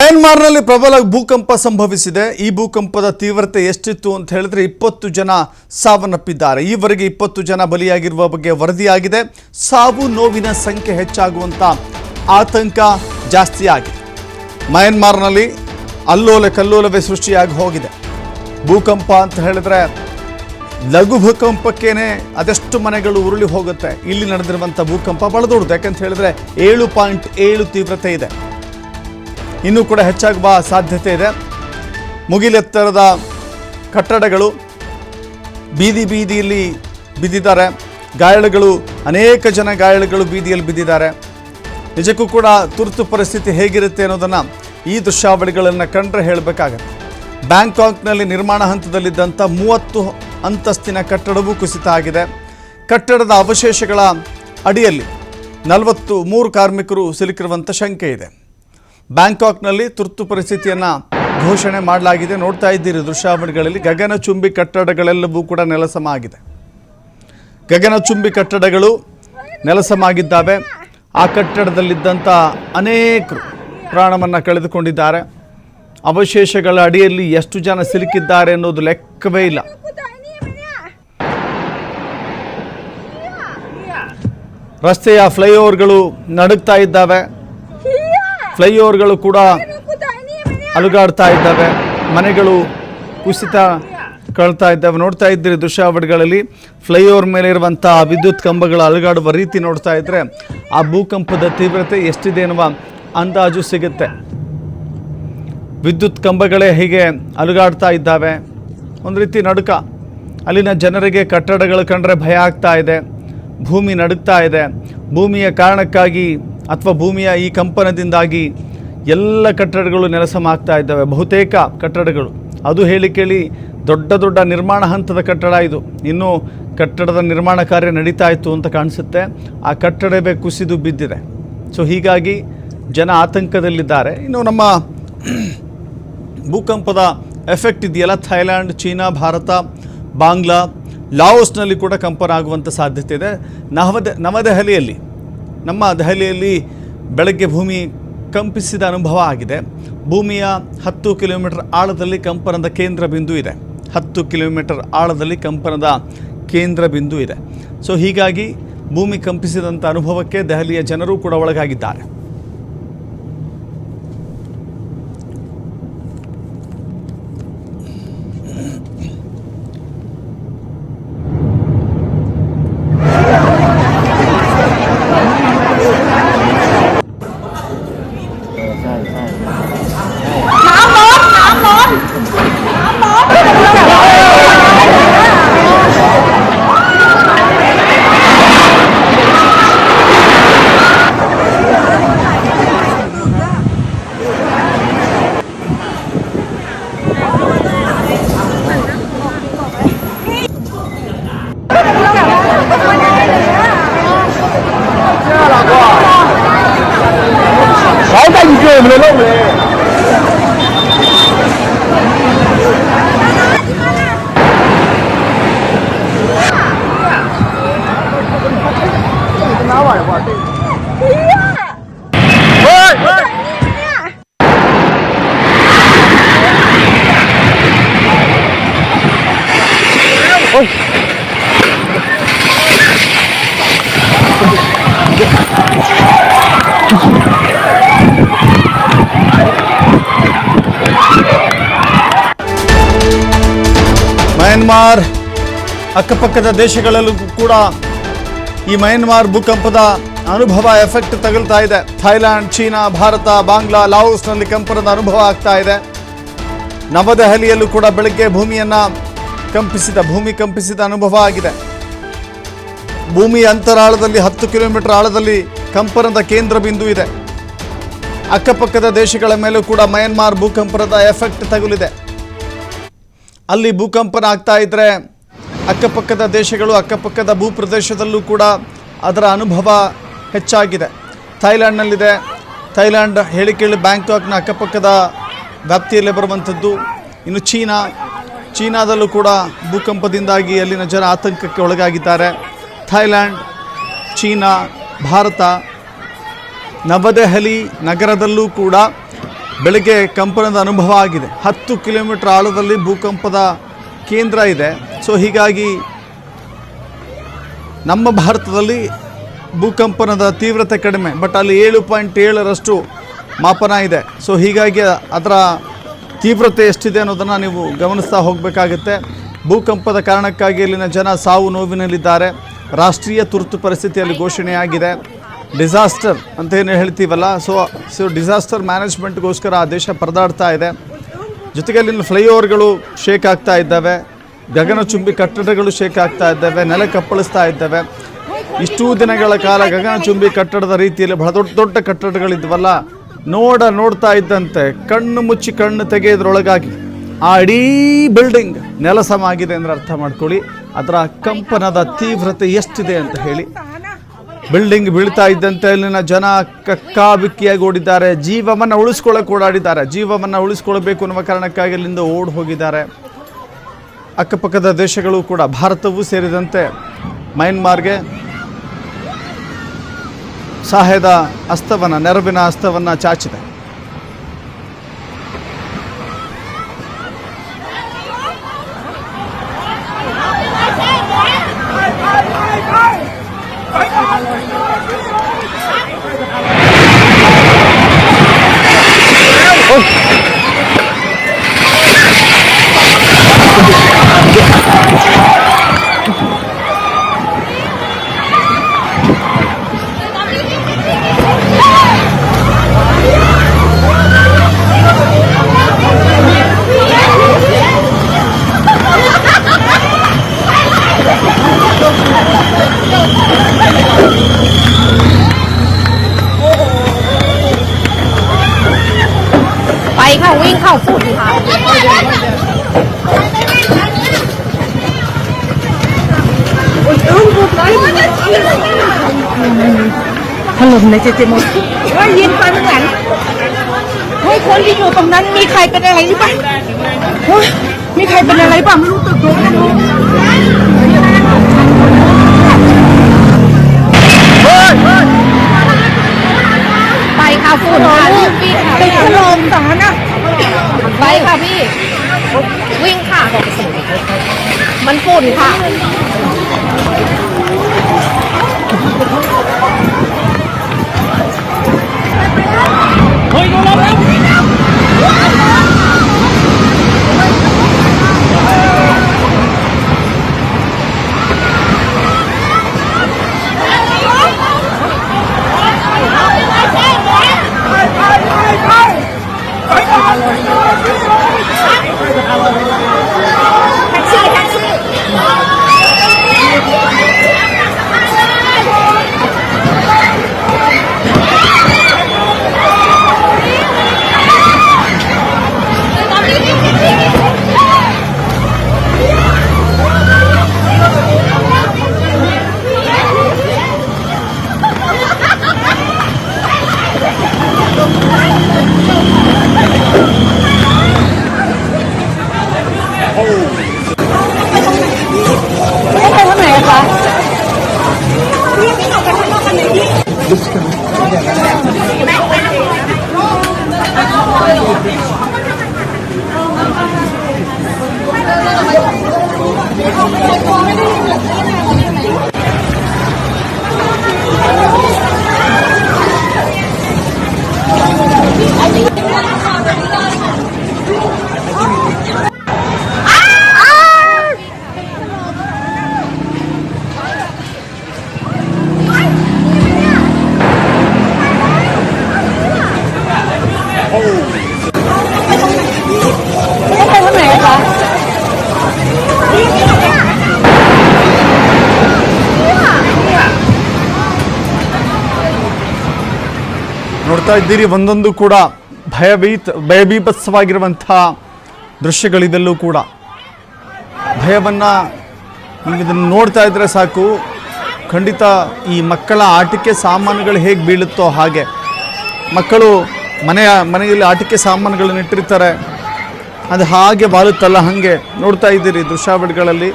ಮಯನ್ಮಾರ್ನಲ್ಲಿ ಪ್ರಬಲ ಭೂಕಂಪ ಸಂಭವಿಸಿದೆ. ಈ ಭೂಕಂಪದ ತೀವ್ರತೆ ಎಷ್ಟಿತ್ತು ಅಂತ ಹೇಳಿದ್ರೆ 20 ಜನ ಸಾವನ್ನಪ್ಪಿದ್ದಾರೆ. ಈವರೆಗೆ 20 ಜನ ಬಲಿಯಾಗಿರುವ ಬಗ್ಗೆ ವರದಿಯಾಗಿದೆ. ಸಾವು ನೋವಿನ ಸಂಖ್ಯೆ ಹೆಚ್ಚಾಗುವಂತ ಆತಂಕ ಜಾಸ್ತಿ ಆಗಿದೆ. ಮಯನ್ಮಾರ್ನಲ್ಲಿ ಅಲ್ಲೋಲ ಕಲ್ಲೋಲವೇ ಸೃಷ್ಟಿಯಾಗಿ ಹೋಗಿದೆ. ಭೂಕಂಪ ಅಂತ ಹೇಳಿದ್ರೆ ಲಘು ಭೂಕಂಪಕ್ಕೇನೆ ಅದೆಷ್ಟು ಮನೆಗಳು ಉರುಳಿ ಹೋಗುತ್ತೆ. ಇಲ್ಲಿ ನಡೆದಿರುವಂಥ ಭೂಕಂಪ ಬಹಳ ದೊಡ್ಡದು. ಯಾಕಂತ ಹೇಳಿದ್ರೆ 7.7 ತೀವ್ರತೆ ಇದೆ. ಇನ್ನೂ ಕೂಡ ಹೆಚ್ಚಾಗುವ ಸಾಧ್ಯತೆ ಇದೆ. ಮುಗಿಲೆತ್ತರದ ಕಟ್ಟಡಗಳು ಬೀದಿಯಲ್ಲಿ ಬಿದ್ದಿದ್ದಾರೆ. ಗಾಯಾಳುಗಳು ಅನೇಕ ಜನ ಗಾಯಾಳುಗಳು ಬೀದಿಯಲ್ಲಿ ಬಿದ್ದಿದ್ದಾರೆ. ನಿಜಕ್ಕೂ ಕೂಡ ತುರ್ತು ಪರಿಸ್ಥಿತಿ ಹೇಗಿರುತ್ತೆ ಅನ್ನೋದನ್ನು ಈ ದೃಶ್ಯಾವಳಿಗಳನ್ನು ಕಂಡ್ರೆ ಹೇಳಬೇಕಾಗತ್ತೆ. ಬ್ಯಾಂಕಾಕ್ನಲ್ಲಿ ನಿರ್ಮಾಣ ಹಂತದಲ್ಲಿದ್ದಂಥ 30 ಅಂತಸ್ತಿನ ಕಟ್ಟಡವೂ ಕುಸಿತ ಆಗಿದೆ. ಕಟ್ಟಡದ ಅವಶೇಷಗಳ ಅಡಿಯಲ್ಲಿ 43 ಕಾರ್ಮಿಕರು ಸಿಲುಕಿರುವಂಥ ಶಂಕೆ ಇದೆ. ಬ್ಯಾಂಕಾಕ್ನಲ್ಲಿ ತುರ್ತು ಪರಿಸ್ಥಿತಿಯನ್ನು ಘೋಷಣೆ ಮಾಡಲಾಗಿದೆ. ನೋಡ್ತಾ ಇದ್ದೀರಿ ದೃಶ್ಯಾವಳಿಗಳಲ್ಲಿ ಗಗನಚುಂಬಿ ಕಟ್ಟಡಗಳೆಲ್ಲವೂ ಕೂಡ ನೆಲಸಮ ಆಗಿದೆ. ಗಗನಚುಂಬಿ ಕಟ್ಟಡಗಳು ನೆಲಸಮ ಆಗಿದ್ದಾವೆ. ಆ ಕಟ್ಟಡದಲ್ಲಿದ್ದಂಥ ಅನೇಕರು ಪ್ರಾಣವನ್ನು ಕಳೆದುಕೊಂಡಿದ್ದಾರೆ. ಅವಶೇಷಗಳ ಅಡಿಯಲ್ಲಿ ಎಷ್ಟು ಜನ ಸಿಲುಕಿದ್ದಾರೆ ಅನ್ನೋದು ಲೆಕ್ಕವೇ ಇಲ್ಲ. ರಸ್ತೆಯ ಫ್ಲೈಓವರ್ಗಳು ನಡುಗ್ತಾ ಇದ್ದಾವೆ. ಫ್ಲೈಓವರ್ಗಳು ಕೂಡ ಅಲುಗಾಡ್ತಾ ಇದ್ದಾವೆ. ಮನೆಗಳು ಕುಸಿತ ಕಳ್ತಾ ಇದ್ದಾವೆ. ನೋಡ್ತಾ ಇದ್ದೀರಿ ದೃಶ್ಯಾವಳಿಗಳಲ್ಲಿ ಫ್ಲೈಓವರ್ ಮೇಲೆ ಇರುವಂಥ ವಿದ್ಯುತ್ ಕಂಬಗಳು ಅಲುಗಾಡುವ ರೀತಿ ನೋಡ್ತಾ ಇದ್ದರೆ ಆ ಭೂಕಂಪದ ತೀವ್ರತೆ ಎಷ್ಟಿದೆ ಎನ್ನುವ ಅಂದಾಜು ಸಿಗುತ್ತೆ. ವಿದ್ಯುತ್ ಕಂಬಗಳೇ ಹೀಗೆ ಅಲುಗಾಡ್ತಾ ಇದ್ದಾವೆ. ಒಂದು ರೀತಿ ನಡುಕ. ಅಲ್ಲಿನ ಜನರಿಗೆ ಕಟ್ಟಡಗಳು ಕಂಡ್ರೆ ಭಯ ಆಗ್ತಾ ಇದೆ. ಭೂಮಿ ನಡುಗ್ತಾ ಇದೆ. ಭೂಮಿಯ ಕಾರಣಕ್ಕಾಗಿ ಅಥವಾ ಭೂಮಿಯ ಈ ಕಂಪನದಿಂದಾಗಿ ಎಲ್ಲ ಕಟ್ಟಡಗಳು ನೆಲಸಮ ಆಗ್ತಾ ಇದ್ದಾವೆ. ಬಹುತೇಕ ಕಟ್ಟಡಗಳು ಅದು ಹೇಳಿ ಕೇಳಿ ದೊಡ್ಡ ನಿರ್ಮಾಣ ಹಂತದ ಕಟ್ಟಡ ಇದು. ಇನ್ನೂ ಕಟ್ಟಡದ ನಿರ್ಮಾಣ ಕಾರ್ಯ ನಡೀತಾ ಇತ್ತು ಅಂತ ಕಾಣಿಸುತ್ತೆ. ಆ ಕಟ್ಟಡವೇ ಕುಸಿದು ಬಿದ್ದಿದೆ. ಸೊ ಹೀಗಾಗಿ ಜನ ಆತಂಕದಲ್ಲಿದ್ದಾರೆ. ಇನ್ನು ನಮ್ಮ ಭೂಕಂಪದ ಎಫೆಕ್ಟ್ ಇದೆಯಲ್ಲ, ಥೈಲ್ಯಾಂಡ್, ಚೀನಾ, ಭಾರತ, ಬಾಂಗ್ಲಾ, ಲಾವೋಸ್ನಲ್ಲಿ ಕೂಡ ಕಂಪನ ಆಗುವಂಥ ಸಾಧ್ಯತೆ ಇದೆ. ನವದೆಹಲಿಯಲ್ಲಿ ನಮ್ಮ ದೆಹಲಿಯಲ್ಲಿ ಬೆಳಗ್ಗೆ ಭೂಮಿ ಕಂಪಿಸಿದ ಅನುಭವ ಆಗಿದೆ. ಭೂಮಿಯ 10 ಕಿಲೋಮೀಟರ್ ಆಳದಲ್ಲಿ ಕಂಪನದ ಕೇಂದ್ರ ಬಿಂದು ಇದೆ. 10 ಕಿಲೋಮೀಟರ್ ಆಳದಲ್ಲಿ ಕಂಪನದ ಕೇಂದ್ರ ಬಿಂದು ಇದೆ. ಸೊ ಹೀಗಾಗಿ ಭೂಮಿ ಕಂಪಿಸಿದಂಥ ಅನುಭವಕ್ಕೆ ದೆಹಲಿಯ ಜನರು ಕೂಡ ಒಳಗಾಗಿದ್ದಾರೆ. ಮಯನ್ಮಾರ್ ಅಕ್ಕಪಕ್ಕದ ದೇಶಗಳಲ್ಲೂ ಕೂಡ ಈ ಮಯನ್ಮಾರ್ ಭೂಕಂಪದ ಅನುಭವ ಎಫೆಕ್ಟ್ ತಗುಲ್ತಾ ಇದೆ. ಥೈಲ್ಯಾಂಡ್, ಚೀನಾ, ಭಾರತ, ಬಾಂಗ್ಲಾ, ಲಾವೋಸ್ನಲ್ಲಿ ಕಂಪನದ ಅನುಭವ ಆಗ್ತಾ ಇದೆ. ನವದೆಹಲಿಯಲ್ಲೂ ಕೂಡ ಬೆಳಗ್ಗೆ ಭೂಮಿ ಕಂಪಿಸಿದ ಅನುಭವ ಆಗಿದೆ. ಭೂಮಿಯ ಅಂತರಾಳದಲ್ಲಿ 10 ಕಿಲೋಮೀಟರ್ ಆಳದಲ್ಲಿ ಕಂಪನದ ಕೇಂದ್ರ ಬಿಂದು ಇದೆ. ಅಕ್ಕಪಕ್ಕದ ದೇಶಗಳ ಮೇಲೂ ಕೂಡ ಮಯನ್ಮಾರ್ ಭೂಕಂಪನದ ಎಫೆಕ್ಟ್ ತಗುಲಿದೆ. ಅಲ್ಲಿ ಭೂಕಂಪನ ಆಗ್ತಾ ಇದ್ದರೆ ಅಕ್ಕಪಕ್ಕದ ದೇಶಗಳು, ಅಕ್ಕಪಕ್ಕದ ಭೂಪ್ರದೇಶದಲ್ಲೂ ಕೂಡ ಅದರ ಅನುಭವ ಹೆಚ್ಚಾಗಿದೆ. ಥೈಲ್ಯಾಂಡ್ನಲ್ಲಿದೆ. ಥೈಲ್ಯಾಂಡ್ ಹೇಳಿ ಕೇಳಿ ಬ್ಯಾಂಕಾಕ್ನ ಅಕ್ಕಪಕ್ಕದ ವ್ಯಾಪ್ತಿಯಲ್ಲಿ ಬರುವಂಥದ್ದು. ಇನ್ನು ಚೀನಾದಲ್ಲೂ ಕೂಡ ಭೂಕಂಪದಿಂದಾಗಿ ಅಲ್ಲಿನ ಜನ ಆತಂಕಕ್ಕೆ ಒಳಗಾಗಿದ್ದಾರೆ. ಥೈಲ್ಯಾಂಡ್, ಚೀನಾ, ಭಾರತ, ನವದೆಹಲಿ ನಗರದಲ್ಲೂ ಕೂಡ ಬೆಳಗ್ಗೆ ಕಂಪನದ ಅನುಭವ ಆಗಿದೆ. 10 ಕಿಲೋಮೀಟರ್ ಆಳದಲ್ಲಿ ಭೂಕಂಪದ ಕೇಂದ್ರ ಇದೆ. ಸೊ ಹೀಗಾಗಿ ನಮ್ಮ ಭಾರತದಲ್ಲಿ ಭೂಕಂಪನದ ತೀವ್ರತೆ ಕಡಿಮೆ, ಬಟ್ ಅಲ್ಲಿ 7.7ರಷ್ಟು ಮಾಪನ ಇದೆ. ಸೊ ಹೀಗಾಗಿ ಅದರ ತೀವ್ರತೆ ಎಷ್ಟಿದೆ ಅನ್ನೋದನ್ನು ನೀವು ಗಮನಿಸ್ತಾ ಹೋಗಬೇಕಾಗುತ್ತೆ. ಭೂಕಂಪದ ಕಾರಣಕ್ಕಾಗಿ ಇಲ್ಲಿನ ಜನ ಸಾವು ನೋವಿನಲ್ಲಿದ್ದಾರೆ. ರಾಷ್ಟ್ರೀಯ ತುರ್ತು ಪರಿಸ್ಥಿತಿಯಲ್ಲಿ ಘೋಷಣೆಯಾಗಿದೆ. ಡಿಸಾಸ್ಟರ್ ಅಂತ ಏನು ಹೇಳ್ತೀವಲ್ಲ, ಸೊ ಡಿಸಾಸ್ಟರ್ ಮ್ಯಾನೇಜ್ಮೆಂಟ್ಗೋಸ್ಕರ ಆ ದೇಶ ಪರದಾಡ್ತಾ ಇದೆ. ಜೊತೆಗೆ ಅಲ್ಲಿನ ಫ್ಲೈಓವರ್ಗಳು ಶೇಕ್ ಆಗ್ತಾ ಇದ್ದಾವೆ, ಗಗನಚುಂಬಿ ಕಟ್ಟಡಗಳು ಶೇಕ್ ಆಗ್ತಾ ಇದ್ದಾವೆ, ನೆಲ ಕಪ್ಪಳಿಸ್ತಾ ಇದ್ದಾವೆ. ಇಷ್ಟೂ ದಿನಗಳ ಕಾಲ ಗಗನಚುಂಬಿ ಕಟ್ಟಡದ ರೀತಿಯಲ್ಲಿ ಬಹಳ ದೊಡ್ಡ ದೊಡ್ಡ ಕಟ್ಟಡಗಳಿದ್ವಲ್ಲ, ನೋಡ್ತಾ ಇದ್ದಂತೆ ಕಣ್ಣು ಮುಚ್ಚಿ ಕಣ್ಣು ತೆಗೆಯೋದ್ರೊಳಗಾಗಿ ಆ ಇಡೀ ಬಿಲ್ಡಿಂಗ್ ನೆಲಸಮ ಆಗಿದೆ ಅಂದರೆ ಅರ್ಥ ಮಾಡ್ಕೊಳ್ಳಿ ಅದರ ಕಂಪನದ ತೀವ್ರತೆ ಎಷ್ಟಿದೆ ಅಂತ ಹೇಳಿ. ಬಿಲ್ಡಿಂಗ್ ಬೀಳ್ತಾ ಇದ್ದಂತೆ ಇಲ್ಲಿನ ಜನ ಕಕ್ಕಾಬಿಕ್ಕಿಯಾಗಿ ಓಡಿದ್ದಾರೆ. ಜೀವವನ್ನು ಉಳಿಸ್ಕೊಳ್ಳೋಕೆ ಓಡಾಡಿದ್ದಾರೆ. ಜೀವವನ್ನು ಉಳಿಸ್ಕೊಳ್ಬೇಕು ಅನ್ನುವ ಕಾರಣಕ್ಕಾಗಿ ಅಲ್ಲಿಂದ ಓಡಿ ಹೋಗಿದ್ದಾರೆ. ಅಕ್ಕಪಕ್ಕದ ದೇಶಗಳು ಕೂಡ, ಭಾರತವೂ ಸೇರಿದಂತೆ ಮಯನ್ಮಾರ್ಗೆ ಸಹಾಯದ ಹಸ್ತವನ್ನು, ನೆರವಿನ ಹಸ್ತವನ್ನು ಚಾಚಿದೆ.วิ่งเข้าฝุ่นค่ะถล่มในเจมส์ว่ายิงไปข้างหลังเฮ้ยคนที่อยู่ตรงนั้นมีใครเป็นอะไรหรือเปล่ามีใครเป็นอะไรบ้างไม่รู้ตึกโดนไม่รู้ไปค่ะฝุ่นค่ะรีบวิ่งค่ะไปถล่มสารนะไปค่ะพี่วิ่งค่ะมันฝุ่นค่ะเฮ้ยดูแล้วನೋಡ್ತಾ ಇದ್ದೀರಿ, ಒಂದೊಂದು ಕೂಡ ಭಯಬೀಭತ್ಸವಾಗಿರುವಂಥ ದೃಶ್ಯಗಳಿವೆಲ್ಲೂ ಕೂಡ. ಭಯವನ್ನು ನೀವು ಇದನ್ನು ನೋಡ್ತಾ ಇದ್ದರೆ ಸಾಕು, ಖಂಡಿತ ಈ ಮಕ್ಕಳ ಆಟಿಕೆ ಸಾಮಾನುಗಳು ಹೇಗೆ ಬೀಳುತ್ತೋ ಹಾಗೆ. ಮಕ್ಕಳು ಮನೆಯಲ್ಲಿ ಆಟಿಕೆ ಸಾಮಾನುಗಳನ್ನು ಇಟ್ಟಿರ್ತಾರೆ, ಅದು ಹಾಗೆ ಬಾಳುತ್ತಲ್ಲ, ಹಾಗೆ ನೋಡ್ತಾ ಇದ್ದೀರಿ ದೃಶ್ಯಾವಳಿಗಳಲ್ಲಿ.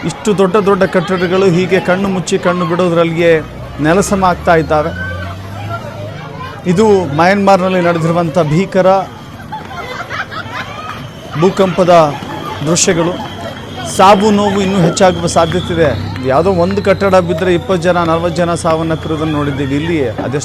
ಇಷ್ಟು ದೊಡ್ಡ ದೊಡ್ಡ ಕಟ್ಟಡಗಳು ಹೀಗೆ ಕಣ್ಣು ಮುಚ್ಚಿ ಕಣ್ಣು ಬಿಡೋದ್ರಲ್ಲಿಯೇ ನೆಲಸಮ ಆಗ್ತಾ ಇದ್ದಾವೆ. ಇದು ಮಯನ್ಮಾರ್ನಲ್ಲಿ ನಡೆದಿರುವಂಥ ಭೀಕರ ಭೂಕಂಪದ ದೃಶ್ಯಗಳು. ಸಾವು ನೋವು ಇನ್ನೂ ಹೆಚ್ಚಾಗುವ ಸಾಧ್ಯತೆ ಇದೆ. ಯಾವುದೋ ಒಂದು ಕಟ್ಟಡ ಬಿದ್ದರೆ 20 ಜನ 40 ಜನ ಸಾವನ್ನಪ್ಪಿರೋದನ್ನು ನೋಡಿದ್ದೀವಿ. ಇಲ್ಲಿ ಅದೆಷ್ಟು